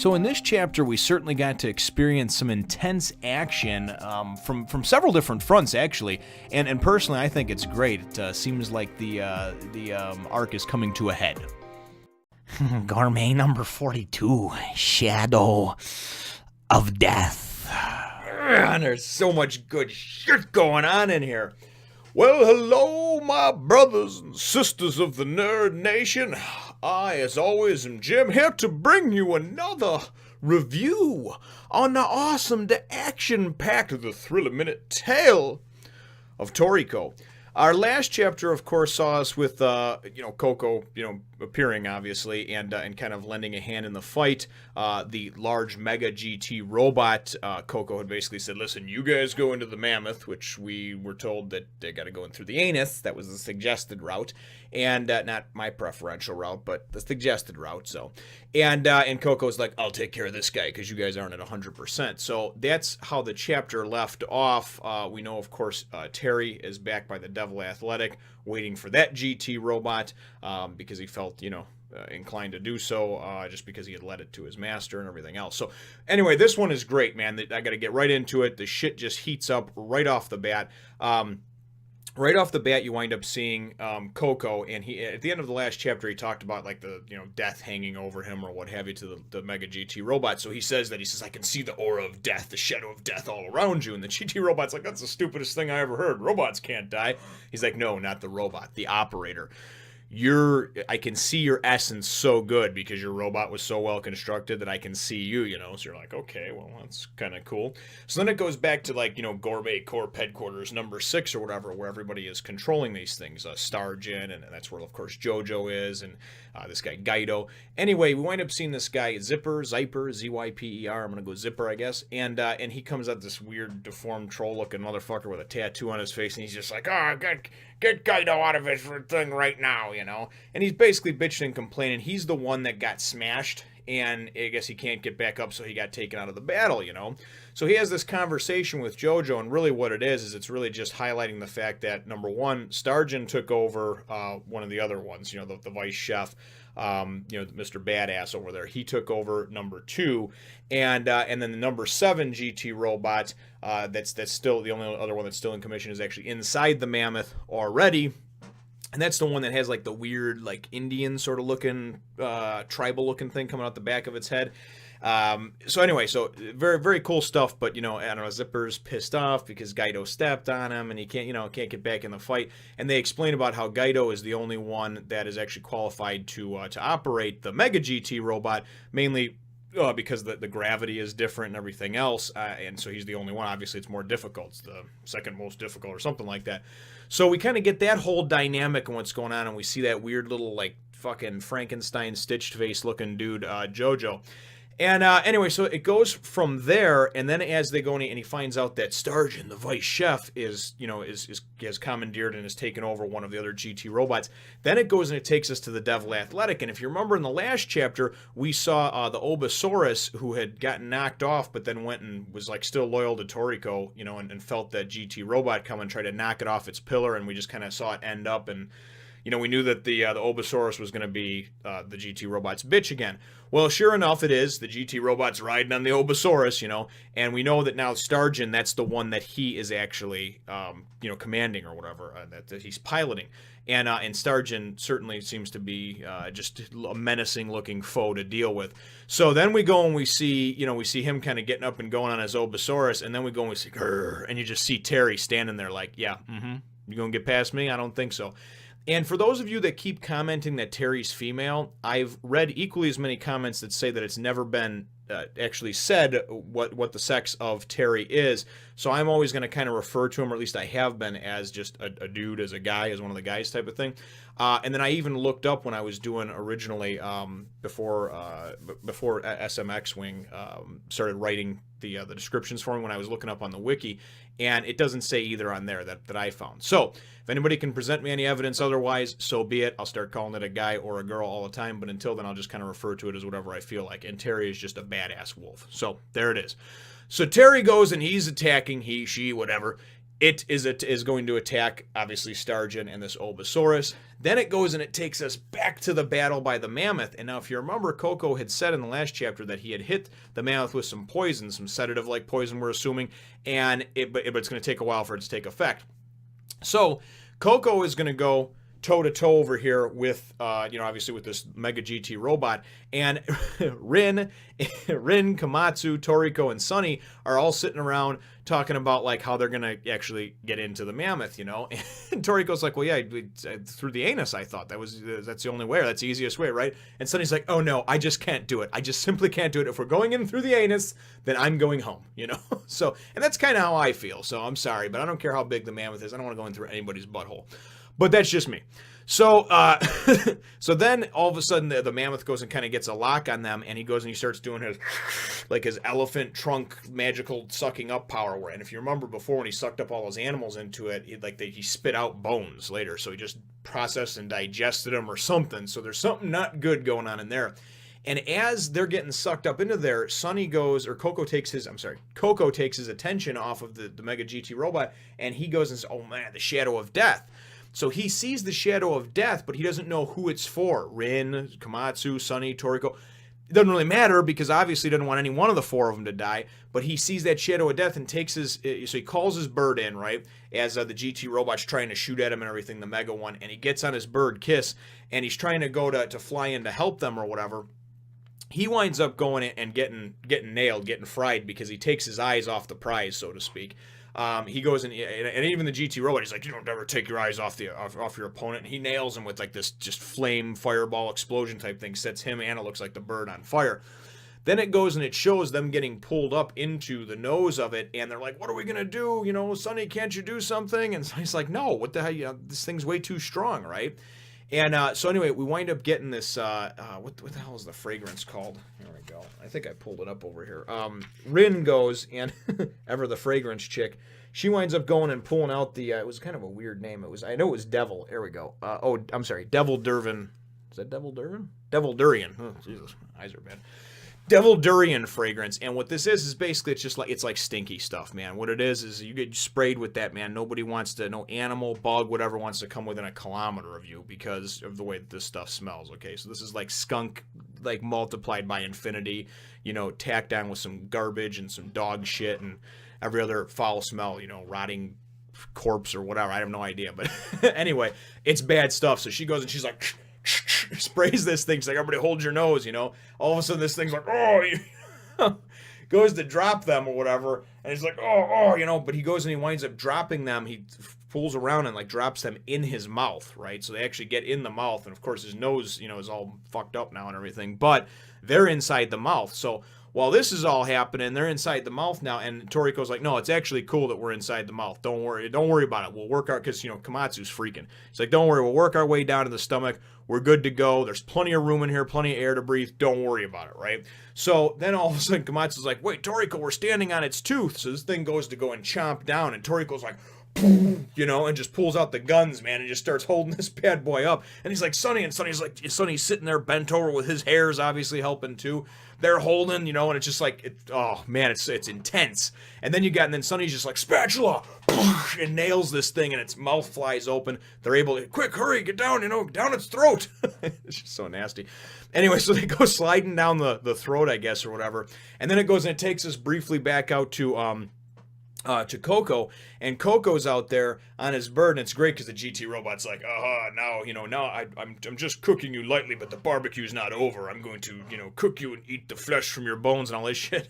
So in this chapter, we certainly got to experience some intense action from several different fronts, actually. And personally, I think it's great. It seems like the arc is coming to a head. Gourmet number 42, Shadow of Death. And there's so much good shit going on in here. Well, hello, my brothers and sisters of the Nerd Nation. I, as always, am Jim, here to bring you another review on the awesome, the action-packed, the thrill-a-minute tale of Toriko. Our last chapter, of course, saw us with, Coco, appearing, obviously, and kind of lending a hand in the fight. The large mega GT robot, Coco had basically said, listen, you guys go into the mammoth, which we were told that they got to go in through the anus. That was the suggested route. And not my preferential route, but the suggested route, so. And Coco's like, I'll take care of this guy, because you guys aren't at 100%. So that's how the chapter left off. We know, of course, Terry is back by the Devil Athletic, waiting for that GT robot, because he felt, inclined to do so, just because he had led it to his master and everything else. So anyway, this one is great, man. I got to get right into it. The shit just heats up right off the bat. Right off the bat, you wind up seeing Coco, and he at the end of the last chapter, he talked about like the death hanging over him or what have you to the Mega GT robot. So he says I can see the aura of death, the shadow of death all around you. And the GT robot's like, that's the stupidest thing I ever heard. Robots can't die. He's like, no, not the robot, the operator. I can see your essence so good because your robot was so well constructed that I can see you, so you're like, okay, well, that's kind of cool. So then it goes back to like, Gourmet Corp headquarters number 6 or whatever, where everybody is controlling these things, Starjun, and that's where, of course, Jojo is, and this guy Gido. Anyway, we wind up seeing this guy Zypher, Zyper, I'm gonna go Zipper, I guess, and he comes out this weird deformed troll looking motherfucker with a tattoo on his face, and he's just like, get Gido out of his thing right now, and he's basically bitching and complaining. He's the one that got smashed, and I guess he can't get back up, so he got taken out of the battle, So he has this conversation with Jojo, and really what it is it's really just highlighting the fact that, number one, Starjun took over one of the other ones, the vice chef, Mr. Badass over there. He took over number 2, and then the number 7 GT robot, that's still the only other one that's still in commission, is actually inside the mammoth already. And that's the one that has like the weird, like Indian sort of looking, tribal looking thing coming out the back of its head. So anyway, so very, very cool stuff. But, I don't know, Zipper's pissed off because Gido stepped on him and he can't get back in the fight. And they explain about how Gido is the only one that is actually qualified to operate the Mega GT robot, mainly because the gravity is different and everything else, and so he's the only one. Obviously, it's more difficult. It's the second most difficult or something like that. So we kind of get that whole dynamic and what's going on, and we see that weird little, like, fucking Frankenstein stitched face looking dude, Jojo. And anyway, so it goes from there, and then as they go and he finds out that Starjun, the vice chef, is commandeered and has taken over one of the other GT robots. Then it goes and it takes us to the Devil Athletic. And if you remember in the last chapter, we saw the Obasaurus, who had gotten knocked off, but then went and was like still loyal to Toriko, and felt that GT robot come and try to knock it off its pillar, and we just kind of saw it end up, and we knew that the Obasaurus was going to be the GT robot's bitch again. Well, sure enough, it is. The GT robot's riding on the Obasaurus, and we know that now Starjun, that's the one that he is actually, commanding or whatever, that he's piloting. And Starjun certainly seems to be just a menacing-looking foe to deal with. So then we go and we see him kind of getting up and going on his Obasaurus, and then we go and we see, grrr, and you just see Terry standing there like, yeah, you gonna get past me? I don't think so. And for those of you that keep commenting that Terry's female, I've read equally as many comments that say that it's never been actually said what the sex of Terry is. So I'm always going to kind of refer to him, or at least I have been, as just a dude, as a guy, as one of the guys type of thing. And then I even looked up when I was doing originally, before smxwing started writing the descriptions for me, when I was looking up on the wiki, and it doesn't say either on there that I found. So if anybody can present me any evidence otherwise, so be it. I'll start calling it a guy or a girl all the time, but until then I'll just kind of refer to it as whatever I feel like. And Terry is just a badass wolf. So there it is. So Terry goes and he's attacking, he, she, whatever. it is going to attack, obviously, Starjun and this Obasaurus. Then it goes and it takes us back to the battle by the mammoth. And now, if you remember, Coco had said in the last chapter that he had hit the mammoth with some poison, some sedative-like poison, we're assuming, but it's going to take a while for it to take effect. So Coco is going to go toe-to-toe over here with, obviously with this Mega GT robot, and Rin, Komatsu, Toriko, and Sunny are all sitting around talking about, like, how they're going to actually get into the mammoth, And Toriko's like, well, yeah, through the anus, I thought. That's the only way, or that's the easiest way, right? And Sunny's like, oh, no, I just can't do it. I just simply can't do it. If we're going in through the anus, then I'm going home, So, and that's kind of how I feel, so I'm sorry, but I don't care how big the mammoth is. I don't want to go in through anybody's butthole. But that's just me. So so then all of a sudden the mammoth goes and kind of gets a lock on them, and he goes and he starts doing his elephant trunk magical sucking up power. And if you remember before, when he sucked up all those animals into it, he spit out bones later. So he just processed and digested them or something. So there's something not good going on in there. And as they're getting sucked up into there, Coco takes his attention off of the Mega GT robot, and he goes and says, oh man, the shadow of death. So he sees the shadow of death, but he doesn't know who it's for. Rin, Komatsu, Sunny, Toriko. It doesn't really matter, because obviously he doesn't want any one of the four of them to die, but he sees that shadow of death and so he calls his bird in, right, as the GT robot's trying to shoot at him and everything, the Mega one, and he gets on his bird Kiss, and he's trying to go to fly in to help them or whatever. He winds up going and getting nailed, getting fried, because he takes his eyes off the prize, so to speak. He goes and even the GT robot, he's like, you don't ever take your eyes off your opponent. And he nails him with like this just flame fireball explosion type thing, sets him and it looks like the bird on fire. Then it goes and it shows them getting pulled up into the nose of it, and they're like, what are we gonna do? Sunny, can't you do something? And Sunny's like, no, what the hell? This thing's way too strong, right? And so anyway, we wind up getting this, what the hell is the fragrance called? Here we go. I think I pulled it up over here. Rin goes, and Ever the fragrance chick, she winds up going and pulling out the, it was kind of a weird name. I know it was Devil. Here we go. I'm sorry, Devil Durvin. Is that Devil Durvin? Devil Durian. Oh, Jesus, my eyes are bad. Devil Durian fragrance, and what this is basically it's like stinky stuff, man. What it is you get sprayed with that, man. No animal, bug, whatever wants to come within a kilometer of you because of the way that this stuff smells. Okay, so this is like skunk, like multiplied by infinity, tacked on with some garbage and some dog shit and every other foul smell, rotting corpse or whatever. I have no idea, but anyway, it's bad stuff. So she goes and she's like, sprays this thing. She's like, everybody hold your nose, All of a sudden this thing's like, goes to drop them or whatever, and he's like, but he goes and he winds up dropping them. He pulls around and like drops them in his mouth, right? So they actually get in the mouth, and of course his nose, is all fucked up now and everything, but they're inside the mouth. So while this is all happening, they're inside the mouth now, and Toriko's like, no, it's actually cool that we're inside the mouth. Don't worry about it. We'll work out, because, Komatsu's freaking. He's like, don't worry, we'll work our way down to the stomach. We're good to go. There's plenty of room in here, plenty of air to breathe. Don't worry about it, right? So then all of a sudden, Komatsu's like, wait, Toriko, we're standing on its tooth. So this thing goes to go and chomp down, and Toriko's like, and just pulls out the guns, man, and just starts holding this bad boy up. And he's like, Sunny, and Sunny's sitting there bent over with his hairs obviously helping too. They're holding, and it's just like, it's intense. And then Sunny's just like, spatula, and nails this thing, and its mouth flies open. They're able to, quick, hurry, get down, down its throat. It's just so nasty. Anyway, so they go sliding down the throat, I guess, or whatever. And then it goes and it takes us briefly back out to Coco, and Coco's out there on his bird, and it's great because the GT robot's like, now I'm just cooking you lightly, but the barbecue's not over. I'm going to, cook you and eat the flesh from your bones and all this shit.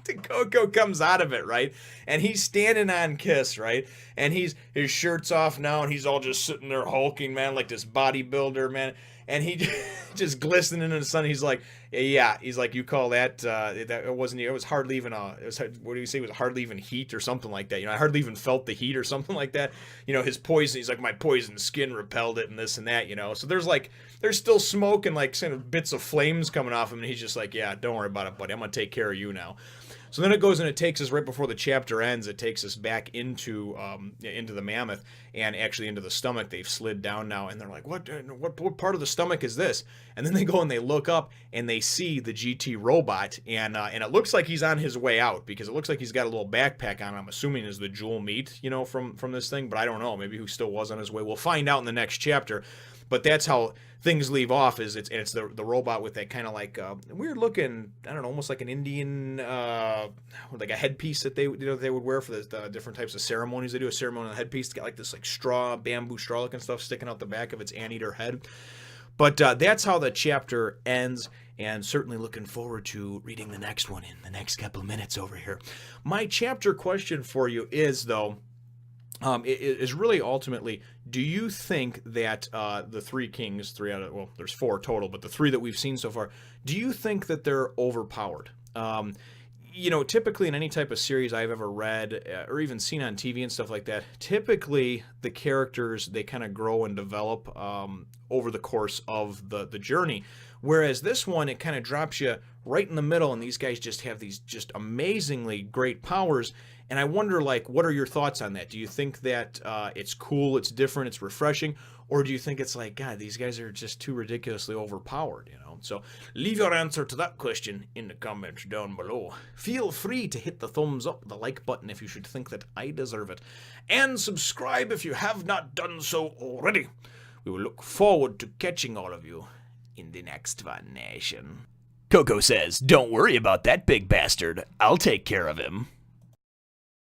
The Coco comes out of it, right? And he's standing on Kiss, right? And his shirt's off now, and he's all just sitting there hulking, man, like this bodybuilder, man. And he just glistening in the sun. He's like, yeah. He's like, you call that? It wasn't. It was hardly even what do you say? It was hardly even heat or something like that. I hardly even felt the heat or something like that. His poison. He's like, my poison skin repelled it and this and that. So there's still smoke and like kind of bits of flames coming off him. And he's just like, yeah, don't worry about it, buddy. I'm gonna take care of you now. So then it goes and it takes us right before the chapter ends. It takes us back into the mammoth and actually into the stomach. They've slid down now, and they're like, "What part of the stomach is this?" And then they go and they look up and they they see the GT robot, and it looks like he's on his way out, because it looks like he's got a little backpack on. I'm assuming is the jewel meat, you know, from this thing, but I don't know. Maybe he still was on his way. We'll find out in the next chapter. But that's how things leave off. Is it's the robot with that kind of like weird looking, I don't know, almost like an Indian like a headpiece that they would wear for the different types of ceremonies. They do a ceremonial headpiece. It's got like this like straw, bamboo straw looking stuff sticking out the back of its anteater head. But that's how the chapter ends, and certainly looking forward to reading the next one in the next couple of minutes over here. My chapter question for you is, though, is really ultimately, do you think that the three kings, well, there's four total, but the three that we've seen so far, do you think that they're overpowered? You know, typically in any type of series I've ever read or even seen on TV and stuff like that, typically the characters, they kind of grow and develop over the course of the journey. Whereas this one, it kind of drops you right in the middle, and these guys just have these just amazingly great powers. And I wonder, like, what are your thoughts on that? Do you think that it's cool, it's different, it's refreshing? Or do you think it's like, God, these guys are just too ridiculously overpowered, you know? So leave your answer to that question in the comments down below. Feel free to hit the thumbs up, the like button if you should think that I deserve it. And subscribe if you have not done so already. We will look forward to catching all of you in the next one, nation. Coco says, "Don't worry about that big bastard. I'll take care of him."